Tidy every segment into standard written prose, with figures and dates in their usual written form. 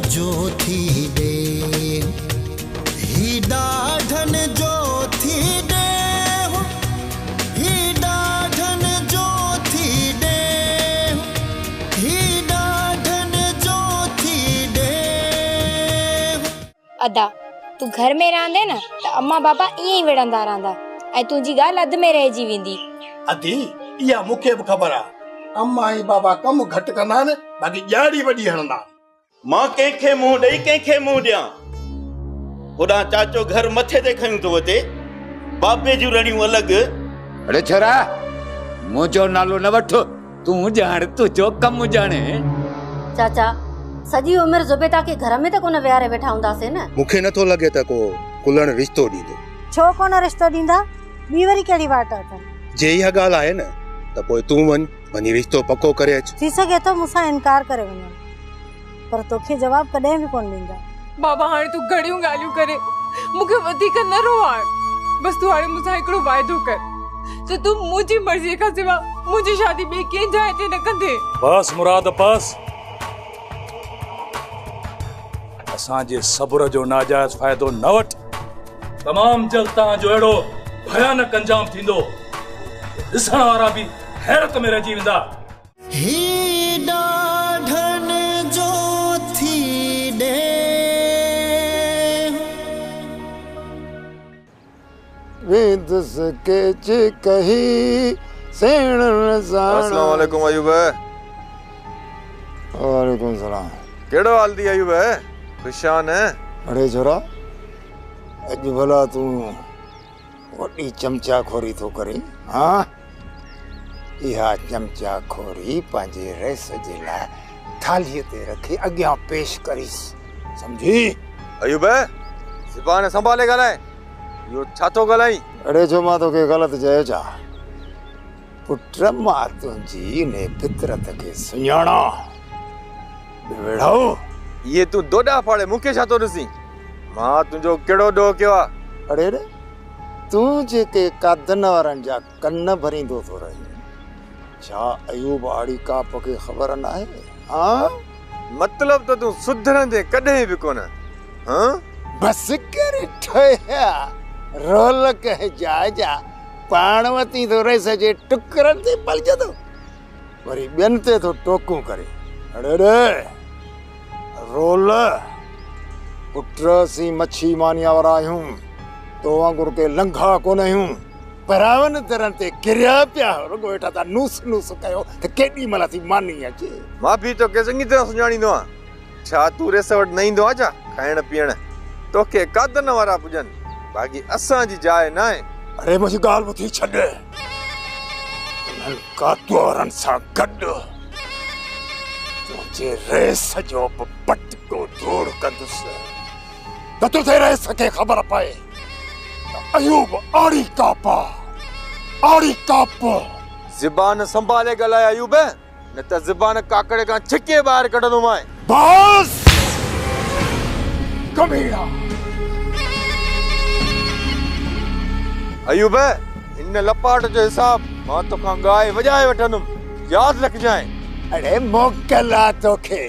जो थी दे ही ॾाढन जो थी दे ही ॾाढन जो थी दे ही ॾाढन जो थी दे। अदा तू घर में रहंदे न त अम्मा बाबा ईअं ई विढ़ंदा रहंदा ऐं तुंहिंजी ॻाल्हि अधु में रहिजी वेंदी। अदी इहा मूंखे बि ख़बर आहे। अम्मा ऐं बाबा कम घटि कंदा आहिनि बाक़ी ॼाड़ी वॾी हणंदा। मां कंहिंखे मुंहुं ॾेई कंहिंखे मुंहुं ॾियां। होॾां चाचो घर मथे ते खयूं थो अचे, बाबे जूं रड़ियूं अलॻि। अरे छोरा मुंहिंजो नालो न वठ, तूं ॼाण तुंहिंजो कमु ॼाणे। चाचा सॼी उमिरि ज़ुबैदा खे घर में त कोन विहारे वेठा हूंदासीं न। मूंखे नथो लॻे त को कुलण रिश्तो ॾींदो। छो कोन रिश्तो ॾींदा? ॿी वरी कहिड़ी वाट अथनि? जे इहा ॻाल्हि आहे न त पोइ तूं वञी रिश्तो पको करे अच। थी सघे थो मूंसां इनकार करे वञनि, पर तोखे जवाब कॾहिं बि कोन ॾींदा। बाबा हाणे तूं घणियूं ॻाल्हियूं करे मूंखे वधीक न रोवाड़। बस तूं हाणे मूंसां हिकिड़ो वाइदो कर त तूं मुंहिंजी मर्ज़ी खां सिवा मुंहिंजी शादी ॿिए कंहिं जाइ ते न कंदे। बस मुराद बस। असांजे सब्र जो नाजायज़ फ़ाइदो न वठ। तमाम जल्द तव्हांजो अहिड़ो भयानक अंजाम थींदो, ॾिसण वारा बि हैरत में रहिजी वेंदा। ही ॾाढन जो थी दे वेदस के च कही सेण नज़ाना। अस्सलाम वालेकुम अयूब। वालेकुम सलाम। केड़ो हाल दी अयूब? खुशान है? अरे छोरा अज भला तू वडी चमचा खोरी तो करी। हाँ इहा चमचा खोरी पंहिंजे रेस जे लाइ थालीअ ते रखी अॻियां पेश करीस, समझी? अयूब ज़बान संभाले ॻाल्हाए। यो छा थो ॻाल्हाई? अड़े छो मां तोखे ग़लति चयो छा? पुट मां तुंहिंजी ने फितरत खे सुञाणा बेड़ो। ये तू दोडा फाड़े मूंखे छा थो ॾिसी? मां तुंहिंजो कहिड़ो ॾोह कयो आहे? अड़े तूं जेके कादन वारनि जा कन भरींदो थो रही, छा अयूब आड़ी काप खे ख़बर न आहे? हाँ मतलब तो तू सुधरंदे कॾहिं बि कोन। हाँ बस करे ठया रोल कह जा पाणवती तो रस जे टुकरनि ते पलजंदो, वरी ॿियनि ते तो टोकूं करे। अड़े रोल पुट्रसी मच्छी मानिया वारा आहियूं, तो वांगुर के लंघा कोन आहियूं। परावन तरन ते किरिया पिया रुगो वेठा ता नूस नूस कयो त केॾी महिल थी मानी अचे। मां बि तोखे चङी तरह सुञाणींदो आहियां। छा तू रेस वटि न ईंदो आहे छा खाइण पीअण? तोखे कादन वारा पुॼनि, बाक़ी असांजी जाइ न आहे। अरे मुंहिंजी ॻाल्हि ॿुधी छॾ। कादो वारनि सां गॾु तुंहिंजे रेस जो बि पटको धूड़ कंदुसि त तुंहिंजे रेस खे ख़बर पए अयूब आड़ी काप। ज़बान संभाले ॻाल्हाए अयूब, न त ज़बान काकड़े खां छिके ॿाहिरि कढंदो मां। बस कमीना अयूब इन लपाट जो हिसाब मां तोखां गाए वॼाए वठंदुमि, यादि रखजांइ। अरे मोकला तोखे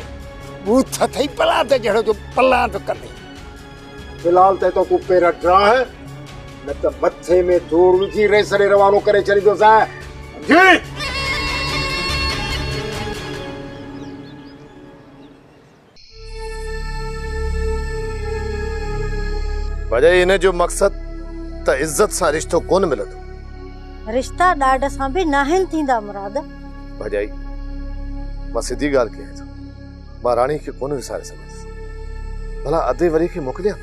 बूथ थई पला ते जड़ो जो पला तो कंदी। फिलहाल ते तो को पेरा ड्रा है, न त मथे में धूड़ विझी रेसरे रवानो करे चली दो सा। जी वजह इन जो मकसद त इज्जत सा रिश्तो कोन मिलंदो। रिश्ता ॾाढ सां बि नाहिन थींदा मुराद। भजाई मां सिधी ॻाल्हि कयां थो, मां राणी खे कोन विसारे सघंदुसि। भला अधे वरी खे मोकिलियां?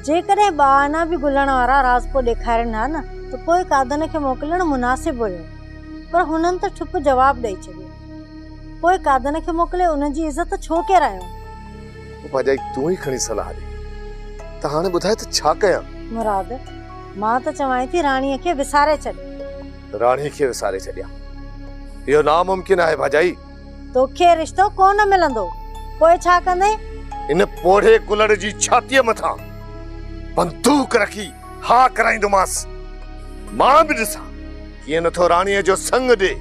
जेकॾहिं बहाना बि गुलण वारा राज़ पो ॾेखारनि हा न त पोइ कादन खे मोकिलणु मुनासिब हुयो, पर हुननि त ठुप जवाब ॾेई छॾियो। पोइ कादन खे मोकिले उनजी इज़त छो केरायो? भजाई तूं ई खणी सलाह ॾे त हाणे ॿुधाए त छा कयां? मुराद मां त चवां थी राणीअ खे विसारे छॾ। राणी खे विसारे छॾियां? इहो नामुमकिन आहे भाजाई। तोखे रिश्तो कोन मिलंदो, पोइ छा कंदे? इन पोढ़े कुलड़ जी छातीअ मथां बंदूक रखी हा कराईंदोमांसि। मां बि ॾिसां कीअं नथो राणीअ जो संग ॾे।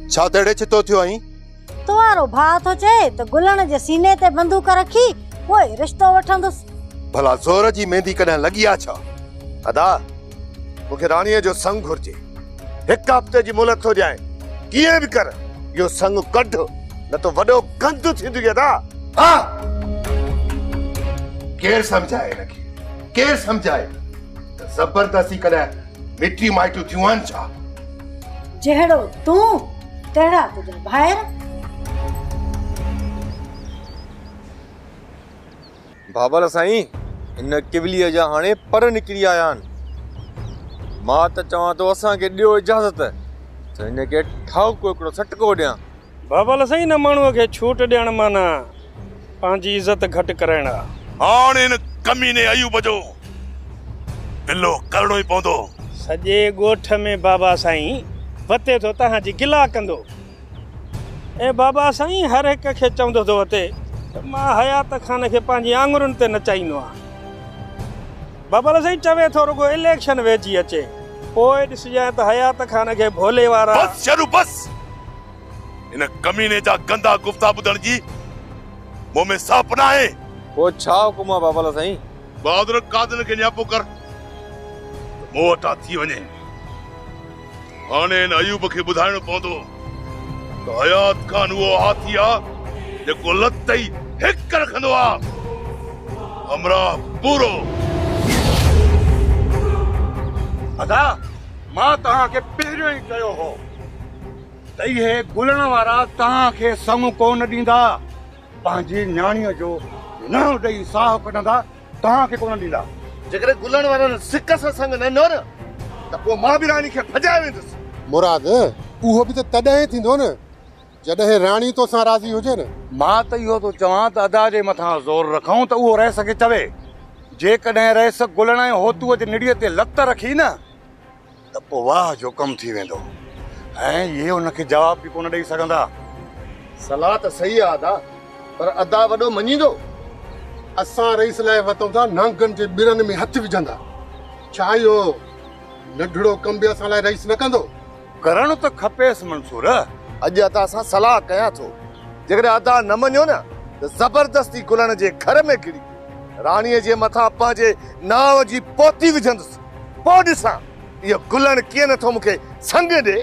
छा तेड़े चितो थियो आई? रिश्तो वारो भाउ थो चए त गुलण जे सीने ते बंदूक रखी पोइ रिश्तो वठंदुसि। भला ज़ोर जी मेहंदी कॾहिं लॻी आहे छा? अदा मूंखे राणीअ जो संग घुर्जे, हिकु हफ़्ते जी मोहलत थो ॾियां, कीअं बि कर इहो संग कढ, न त वॾो गंद थींदी अदा। हा केर समझाए हिनखे, केर समझाए त ज़बरदस्ती कॾहिं मिटी माइटियूं थियूं आहिनि छा? जहिड़ो तूं तहिड़ा तुंहिंजा भाइर। बाबल साईं इन किवलीअ जा हाणे पर निकिरी आया आहिनि। मां त चवां थो असांखे ॾियो इजाज़त त हिनखे ठाउको हिकिड़ो सटको ॾियां। बाबल साईं न माण्हूअ खे छूट ॾियण माना पंहिंजी इज़त घटि कराइण आहे। हाणे इन कमीने अयूब जो बिल्लो करणो ई पवंदो। सॼे ॻोठ में बाबा साईं वते थो तव्हांजी गिला कंदो। ऐं बाबा साईं हर हिक खे चवंदो थो वते त मां हयात खान खे पंहिंजी आङुरुनि ते नचाईंदो आहियां। बाबा साईं चवे थो रुगो इलेक्शन वेझी अचे, पोइ ॾिसजांइ त हयात खान खे भोले वारा। बस शरू बस, इन कमीने जा गंदा गुफ्ता ॿुधण जी मूं में साप न आहे। पोइ छा हुकुम आहे बाबा साईं? बहादुर कादन खे न्यापो कर मूं वटां थी वञे। हाणे इन अयूब खे ॿुधाइणो पवंदो त हयात खान उहो हाथी आहे जेको लत ई हिकु रखंदो आहे। हमरा पूरो अदा मां तव्हांखे पहिरियों ई कयो हो त इहे गुलण वारा तव्हांखे संग कोन ॾींदा, पंहिंजी न्याणीअ जो नाम ॾेई साह कढंदा, तव्हांखे कोन ॾींदा। जेकॾहिं गुलण वारनि सिक सां संग न ॾिनो न त पोइ मां बि राणी खे भॼाए वेंदुसि। मुराद उहो बि त तॾहिं ई थींदो न जॾहिं राणी तोसां राज़ी हुजे न। मां त इहो थो चवां त अदा जे मथां ज़ोर रखूं त उहो रह सके चवे। जेकॾहिं रहिस गुलण ऐं होतूअ जे निड़ीअ ते लत रखी न त पोइ वाह जो कमु थी वेंदो ऐं इहे उनखे जवाब बि कोन ॾेई सघंदा। सलाह त सही आहे अदा, पर अदा वॾो मञींदो। असां रईस लाइ वतूं था नांगनि जे ॿिरनि में हथ विझंदा। छा इहो नंढड़ो कमु बि असां लाइ रईस न कंदो? करणु त खपेसि मंसूर। अॼु अदा सां सलाह कयां थो, जेकॾहिं अदा न मञियो न त ज़बरदस्ती गुलण जे घर में किरी राणीअ जे मथां पंहिंजे नाव जी पोती विझंदुसि। पोइ ॾिसां इहो गुलण कीअं नथो मूंखे संग ॾे।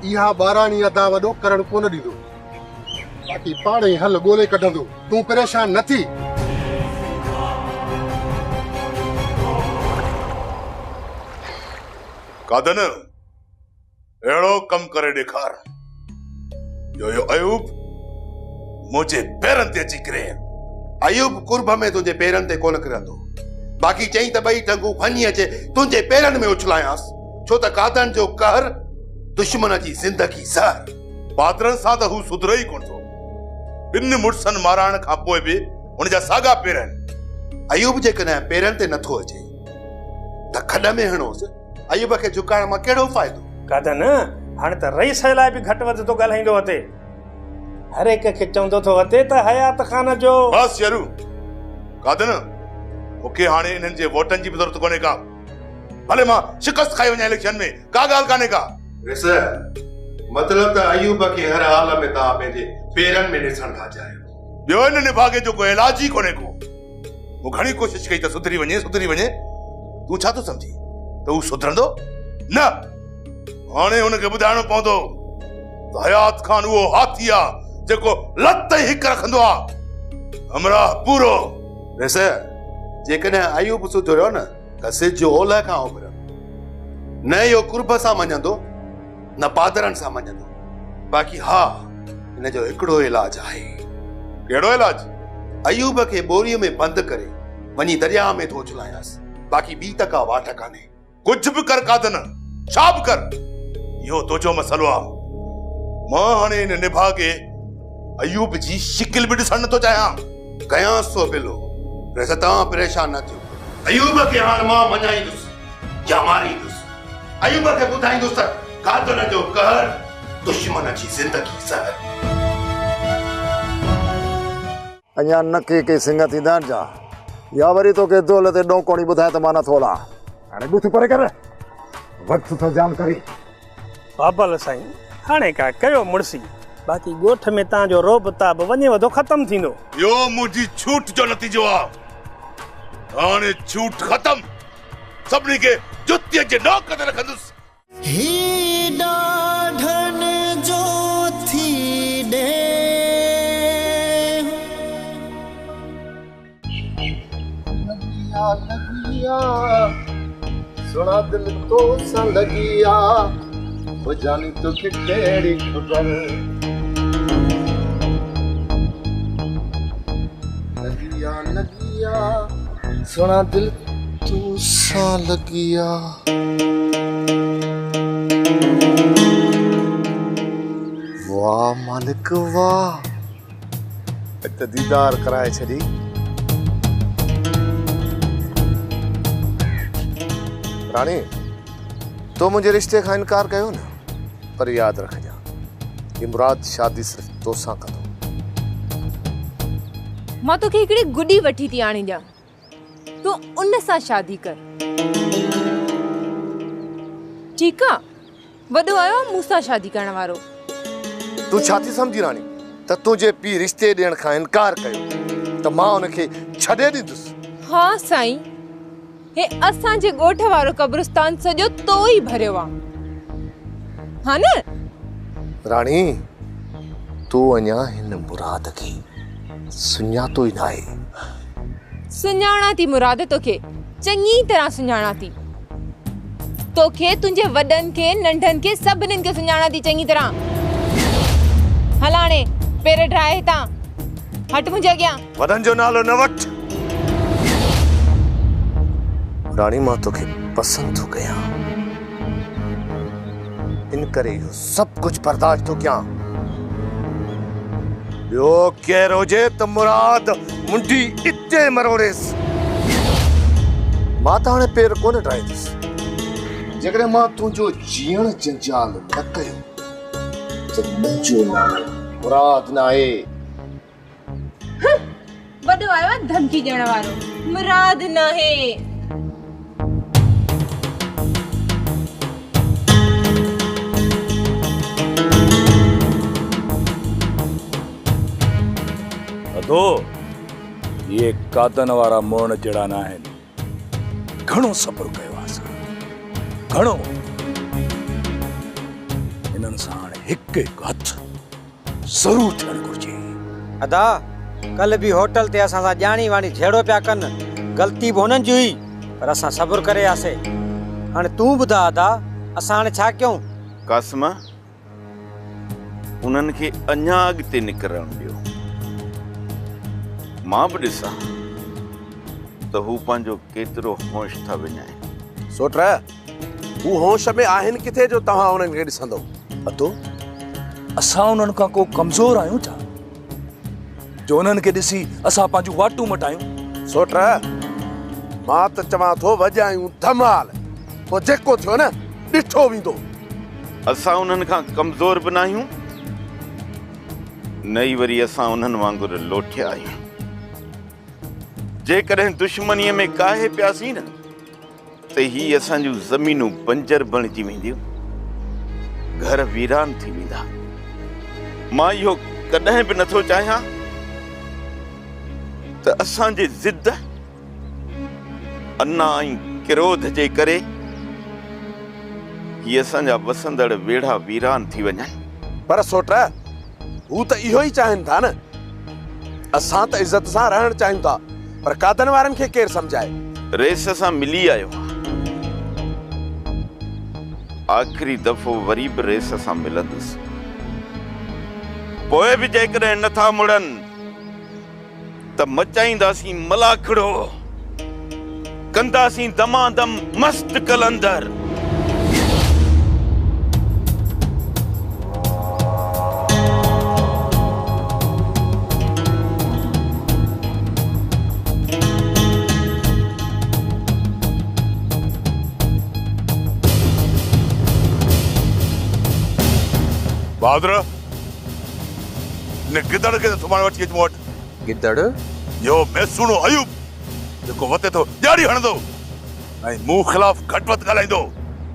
इहा ॿाराणी अदा वॾो करणु कोन ॾींदो, बाक़ी पाण ई हल ॻोल्हे कढंदो। तूं परेशान न थी। कादन अहिड़ो कमु करे ॾेखार जो अयूब मुंहिंजे पेरनि ते अची किरे। अयूब कुर्ब में तुंहिंजे पेरनि ते कोन किरंदो, बाक़ी चई त ॿई टंगू खणी अचे तुंहिंजे पेरनि में उछलायांसि, छो त कादन जो कहर दुश्मन जी ज़िंदगी ज़हर। पात्रनि सां त हू सुधरो ई कोन थो। ॿिनि मुड़सनि माराइण खां पोइ बि हुनजा साॻा पेर आहिनि। अयूब जेकॾहिं पेरनि ते नथो अचे त खॾ में हणोसि। अयूब खे झुकाइण मां कहिड़ो फ़ाइदो? कादन हाणे त रईस लाइ बि घटि वधि थो ॻाल्हाईंदो वते। हर हिक खे चवंदो थो वते त हयात खान जो। बस शरू कादन, मूंखे हाणे इन्हनि जे वोटनि जी बि ज़रूरत कोन्हे का। भले मां शिकस्त खाई वञा इलेक्शन में, का ॻाल्हि कान्हे का। मतलब त अयूब खे हर हाल में तव्हां पंहिंजे पेरनि में ॾिसण था चाहियो। ॿियो हिन निभागे जो कोई इलाज ई कोन्हे को। मूं घणी कोशिश कई त सुधरी वञे सुधरी वञे। तूं छा थो सम्झी त हू सुधरंदो? न, हाणे हुनखे ॿुधाइणो पवंदो त हयात खान उहो हाथी आहे जेको लत ई हिकु रखंदो आहे। हमरा पूरो। वैसे जेकॾहिं अयूब सुधरियो न त सिज ओलह खां ओभर न इहो कुर्ब सां मञंदो न पादरनि सां मञंदो। बाक़ी हा, हिन जो हिकिड़ो इलाज आहे। कहिड़ो इलाज? अयूब खे बोरीअ में बंदि करे वञी दरिया में थो चलायांसि, बाक़ी ॿी त का वाट कान्हे। कुझु बि कर कादन, छा बि कर, इहो तुंहिंजो मसइलो आहे। मां हाणे हिन निभागे अयूब जी शिकिल बि ॾिसण नथो चाहियां। कयांसि थो बिलो, वैसे तव्हां परेशान न थियो। अयूब खे हाणे मां मञाईंदुसि या मारींदुसि। अयूब खे ॿुधाईंदुसि त कादन जो कहर दुश्मन जी ज़िंदगी ज़हर। अञा नके के सिंग थींदा आहिनि छा? या वरी तोखे दौलत ॾोकोणी ॿुधाए त मां नथो हलां। हाणे ॿुथ परे कर, वक़्तु थो जाम करी। बाबल साईं हाणे का कयो मुड़सी, बाक़ी ॻोठ में तव्हांजो रोब ताब वञे वधो ख़तमु थींदो। यो मुंहिंजी छूट जो नतीजो आहे। हाणे छूट ख़तमु, सभिनी खे जुतीअ जे नौक ते रखंदुसि। ही ॾाढन जो थी ॾे लगिया सुना दिल तो सा लगिया वो जानी तो कि तेरी खबर लगिया सुना दिल तो सा लगिया। वाह मालिक वाह, दीदार कराए छड़ी। रानी तो मुझे रिश्ते का इनकार कयो न, पर याद रखजा ये मुराद शादी सिर्फ तोसां कंदो। मां तोखे हिकिड़ी गुडी वठी थी आणी ॾियां, तूं उन सां शादी कर। ठीकु आहे, वॾो आयो मूंसां शादी करण वारो। तू छा थी समझी रानी त तुंहिंजे पीउ रिश्ते ॾियण खां इनकार कयो त मां उनखे छॾे ॾींदुसि? हा साईं, हे असांजे ॻोठ वारो कब्रिस्तान सॼो तो ई भरियो आहे, हा न? रानी तू अञा हिन मुराद खे सुञातो ई नाहे। सुञाणा थी मुराद, तोखे चङी तरह सुञाणा थी। तोखे तुंहिंजे वॾनि खे नंढनि खे सभिनीनि खे सुञाणा थी चङी तरह। हलाणे पेर ड्राए हितां, हट मुंहिंजे अॻियां। वॾनि जो नालो न वठ। रानी मां तोखे पसंद थो कयां, इन करे इहो सभु कुझु बर्दाश्त थो कयां। ॿियो केरु हुजे त मुराद मुंडी इते मरोड़ेसि। मां त हाणे पेर कोन ड्राईंदुसि। जेकॾहिं मां तुंहिंजो जीअण जंजाल न कयो त मुंहिंजो नालो मुराद न आहे। वॾो आयो आहे धमकी ॾियण वारो, मुराद न आहे। अदो ये कादन वारा मोण जड़ा ना आहिनि। घणो सब्र कयो आहे, घणो। इन्हनि सां हाणे हिकु हिकु हथ ज़रूर थियणु घुरिजे। अदा कल भी होटल ते असां सां ॼाणी वाणी झेड़ो पिया कनि, ग़लती भी हुननि जी हुई, पर असां सब्र करे आसे। हाणे तूं ॿुधा अदा, असां हाणे छा कयूं? कासिम, उन्हनि खे अञा अॻिते निकिरण ॾियो। मां बि ॾिसां त हू पंहिंजो केतिरो होश था विञाइनि। सोट हू होश में आहिनि किथे जो तव्हां उन्हनि खे ॾिसंदो? अतो असां उन्हनि खां को कमज़ोर आहियूं छा जो उन्हनि खे ॾिसी असां पंहिंजूं वाटूं मटायूं? सोट मां त चवां थो वॼायूं धमाल, पोइ जेको थियो न ॾिठो वेंदो। असां उन्हनि खां कमज़ोर बि न आहियूं, नई वरी असां उन्हनि वांगुरु लोठिया आहियूं। जेकॾहिं दुश्मनीअ में काहे पियासीं न त ही असांजूं ज़मीनूं बंजर बणिजी वेंदियूं, घर वीरान थी वेंदा। मां इहो कॾहिं बि नथो चाहियां त असांजे ज़िद, अन्ना ऐं क्रोध जे करे ही असांजा वसंदड़ वेढ़ा वीरान थी वञनि। पर सोट हू त इहो ई चाहिनि था न। असां त इज़त सां रहणु चाहियूं था, पर कादन वारनि खे केरु सम्झाए? रेस सां मिली आयो, आख़िरी दफ़ो वरी बि रेस सां मिलंदुसि। पोइ बि जेकॾहिं नथा मुड़नि त मचाईंदासीं मलाखड़ो, कंदासीं दमादम मस्त कलंदर। बहादुर ने गिदड़ के सुभाणे वठी अच मूं वटि। गिदड़? यो मैसूणो अयूब जेको वते थो ॾियारी हणंदो ऐं मूं ख़िलाफ़ घटवत ॻाल्हाईंदो।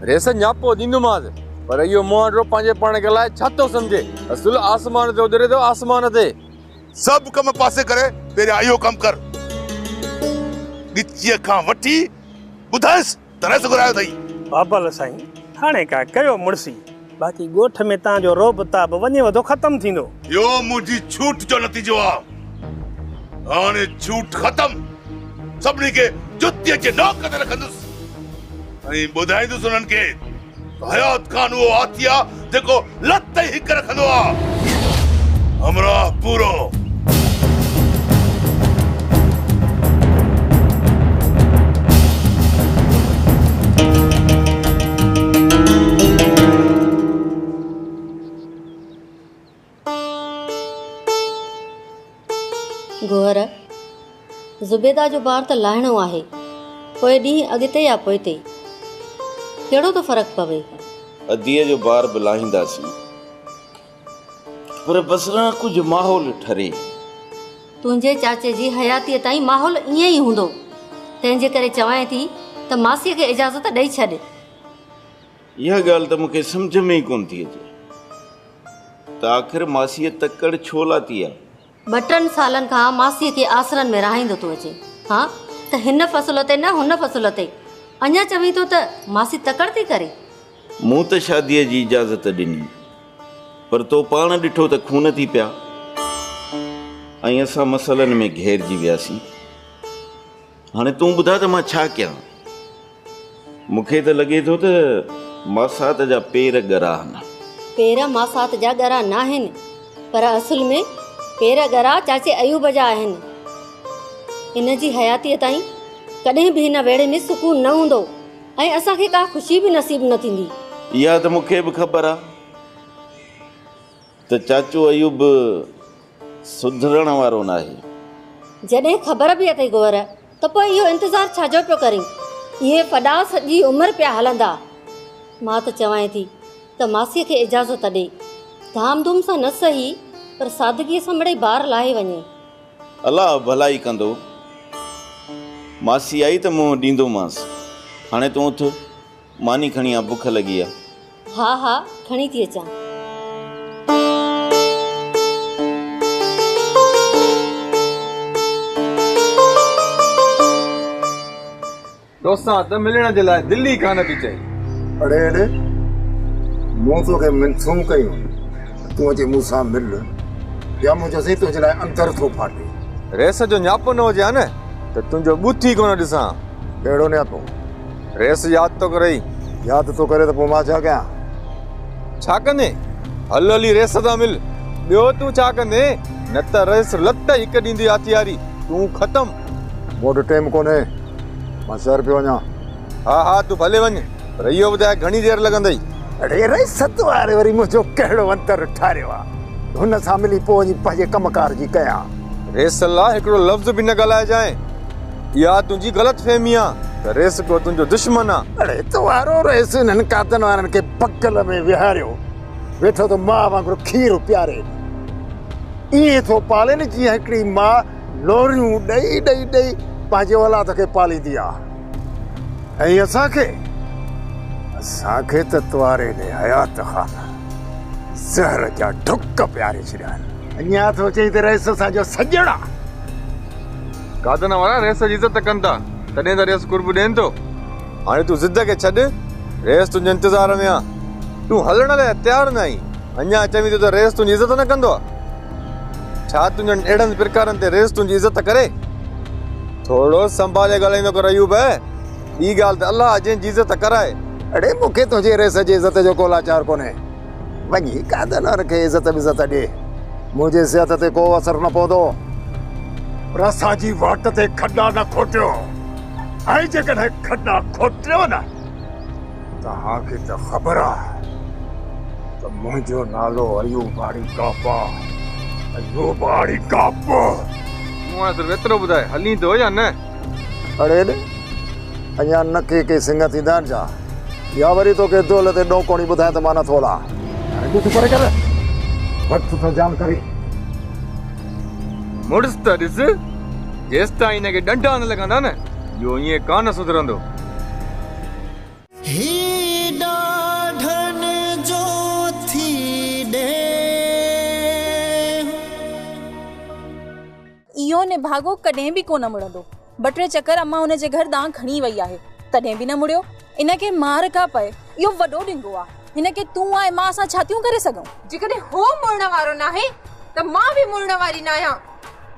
रेस न्यापो ॾींदोमांसि, पर इहो मुआंडो पंहिंजे पाण खे लाइ छा थो सम्झे? असुल आसमान ते उॾरे थो, आसमान ते। सब कम पासे करे पहिरियां इहो कम कर। गिचीअ खां वठी ॿुधायसि त रस घुरायो अथई। बाबल साईं हाणे का कयो मुड़सी, बाक़ी ॻोठ में तव्हांजो रोब ताब वञेव थो ख़तम थींदो। इहो मुंहिंजी छूट जो नतीजो आहे। हाणे छूट ख़तम, सभिनी खे जुतीअ जे नोक ते रखंदुसि ऐं ॿुधाईंदुसि उन्हनि खे हयात खान उहो हाथी आहे जेको लत ई हिक रखंदो आहे। हमरा पूरो। गोहर ज़ुबेदा जो बार त लाहिणो आहे, पोइ ॾींहुं अॻिते या पोइते कहिड़ो तो फ़र्क़ु पवे? अदीअ जो बार बि लाहींदासीं, पर बसरा कुझु माहौल ठरे। तुंहिंजे चाचे जी हयातीअ ताईं माहौल ईअं ई हूंदो, तंहिंजे करे चवां थी त मासीअ खे इजाज़त ॾेई छॾ। इहा ॻाल्हि त मूंखे सम्झ में ई कोन थी अचे त आख़िर मासीअ तकड़ छो लाती आहे। 2 सालनि खां मासीअ खे आसरनि में रहाईंदो तूं अचे, हा त हिन फ़सुल ते न हुन फ़सुल ते अञा चवीं थो त मासी तकड़ थी करे। मूं त शादीअ जी इजाज़त ॾिनी, पर तो पाण ॾिठो त खून थी पिया ऐं असां मसलनि में घेरजी वियासीं। हाणे तूं ॿुधा त मां छा कयां? मूंखे त लॻे थो त मासात जा पेर ॻरा आहिनि। पेर मासात जा ॻरा न आहिनि, पर असुल में पेर ॻरा चाचे अयूब जा आहिनि। इन जी हयातीअ ताईं कॾहिं बि हिन वेड़े में सुकून न हूंदो ऐं असांखे का ख़ुशी बि नसीब न थींदी। इहा त मूंखे बि ख़बर आहे त चाचो अयूब सुधरण वारो न आहे। जॾहिं ख़बर बि अथई गोर त पोइ इहो इंतज़ारु छाजो पियो करीं? इहे फॾा सॼी उमिरि पिया हलंदा। मां त चवां थी त मासीअ खे इजाज़त ॾे, धाम धूम सां न सही पर सादगीअ सां मिड़ई बार लाहे वञे। अलाह भलाई कंदो। मासी आई त मूं ॾींदोमांसि। हाणे तूं उथ, मानी खणी आ, बुख लॻी आहे। हा हा खणी थी अचां। दोस्तां त मिलण जे लाइ दिल्ली कान थी चई। अड़े अड़े मूं तोखे मिनथूं कयूं, तूं अची मूंसां मिल, या मूं चयोसीं तुंहिंजे लाइ अंतर थो फाटे। रेस जो न्यापो न हुजे न त तुंहिंजो ॿुथी कोन ॾिसां। कहिड़ो न्यापो? रेस यादि तो करे। यादि तो करे त पोइ मां छा कयां? छा कंदे? हल हली रेस था मिल। ॿियो तूं छा कंदे? न त रेस लत हिकु ॾींदी आतियारी, तूं ख़तम। मूं वटि टाइम कोन्हे, मां शहर पियो वञां। हा हा तूं भले वञ, पर इहो ॿुधाए घणी देरि लॻंदई? अड़े रेसत वारे वरी मुंहिंजो कहिड़ो अंतर ठारियो आहे, हुन सां मिली पोइ वञी पंहिंजे कमकार जी कयां। रेस लाइ हिकिड़ो लफ़्ज़ बि न ॻाल्हाइजांइ। इहा तुंहिंजी ग़लतफ़हमी आहे त रेस को तुंहिंजो दुश्मन आहे। अड़े तो वारो रेस हिननि कातनि वारनि खे बकल में विहारियो वेठो त मां वांगुरु खीरु प्यारे ईअं थो पाले न जीअं हिकिड़ी मां लोरियूं ॾेई ॾेई ॾेई पंहिंजे औलाद खे पालींदी आहे। ऐं असांखे त तवारे ने हयात खान ज़हर जा ढुक प्यारे छॾिया आहिनि। अञा थो चई त रेस असांजो सॼण आहे। कादन वारा रेस जी इज़त कनि था, तॾहिं त रेस कुर्ब ॾियनि थो। हाणे तूं ज़िद खे छॾ, रेस तुंहिंजे इंतज़ार में आहे। तूं हलण लाइ तयारु न आहीं, अञा चवीं थो त रेस तुंहिंजी इज़त न कंदो आहे। छा तुंहिंजनि अहिड़नि प्रकारनि ते रेस तुंहिंजी इज़त करे? थोरो संभाले ॻाल्हाईंदो कर अयूब। ॿी ॻाल्हि त अलाह जंहिंजी इज़त कराए। अड़े मूंखे तुंहिंजी रेस जी इज़त जो को लाचार कोन्हे। वञी कादन खे इज़त बिज़त ॾे, मुंहिंजे सिहत ते को असरु न पवंदो। पर असांजी वाट ते खॾा न खोटियो, ऐं जेकॾहिं खॾा खोटियो न तव्हांखे त ख़बर आहे त मुंहिंजो नालो अयूब आड़ी काप आहे। अयूब आड़ी काप। मूं सिर्फ़ु एतिरो ॿुधाए हली थो या न? अड़े अञा न के सिंग थींदा आहिनि छा? या वरी तोखे दोल ते ॾोकोणी ॿुधाए त मां नथो हलां। कुझु करे कर, वक़्तु तो जाम करी। मुड़ुस त ॾिस, जेसि ताईं हिनखे डंडा न लॻंदा न, इहो ईअं कान सुधरंदो। ही ॾाढनि इहो निभागो कॾहिं बि कोन मुड़ंदो। ॿ टे चकर अम्मा हुन जे घर दां खणी वई आहे तॾहिं बि न मुड़ियो। इनखे मार का पए, इहो वॾो ॾिंगो आहे। हिनखे तूं आहे मां असां छा थियूं करे सघूं? जेकॾहिं हो मुड़ण वारो न आहे त मां बि मुड़ण वारी न आहियां।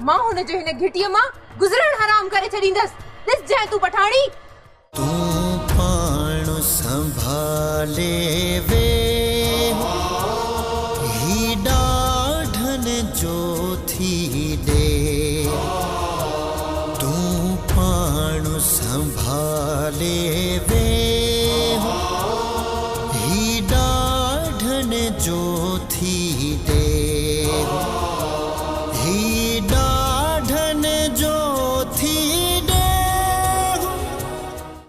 मां हुन जो हिन घिटीअ मां गुज़रण हराम करे छॾींदसि। ॾिस जाए तूं पठाणी तूं पाण संभाले वे ही ॾाढन जो थी ॾे। तूं पाण संभाले वे